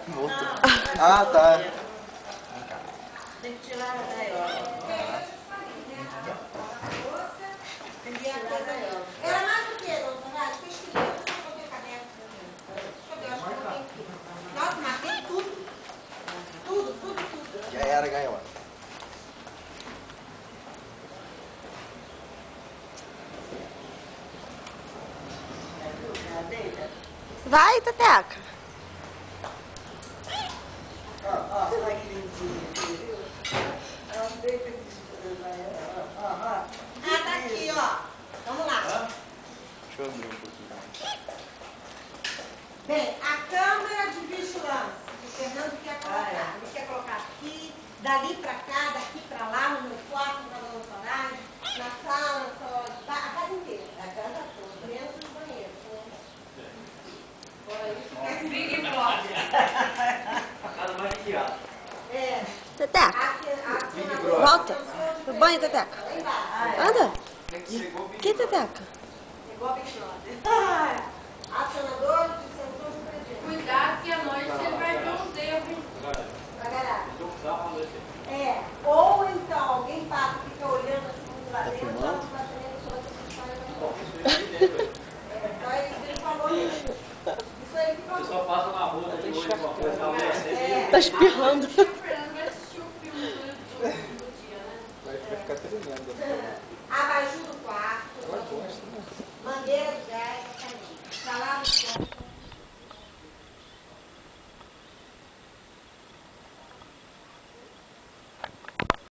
Voltou. Ah, tá. Tem que tirar a gaiola. Era mais o que, dona Sonato? Que escreveu, deixa eu ver o caderno. Deixa eu ver, acho que eu tenho aqui. Nossa, marquei tudo. Tudo. Já era a gaiola. Vai, Teteca. Olha que lindinho, viu? Ah, tá aqui, ó. Vamos lá. Deixa eu abrir um pouquinho mais. Bem, a câmera de vigilância que o Fernando quer colocar. Ele quer colocar aqui, dali pra cá, daqui pra lá, no meu quarto, na dona Soraya, na sala, na sala de bar, a casa inteira. A casa toda, menos os banheiros. Fora isso, Big Brother. A casa mais retirada. É. Teteca. Volta. No banho, Teteca. Lá embaixo. Anda. Chegou Que Teteca? Igual a Big Brother. Acionador de sensor de presente. Cuidado que à noite ele vai ver uns erros. Pra garagem. É. Ou então alguém passa e fica olhando assim lá dentro, dá um passamento sobre essa história. Então é isso que ele falou. Isso aí que O falou. pessoal passa na rua de hoje com a coisa Tá espirrando. O Fernando vai assistir o filme do dia, né? Vai ficar tremendo. Abajur do quarto. Mangueira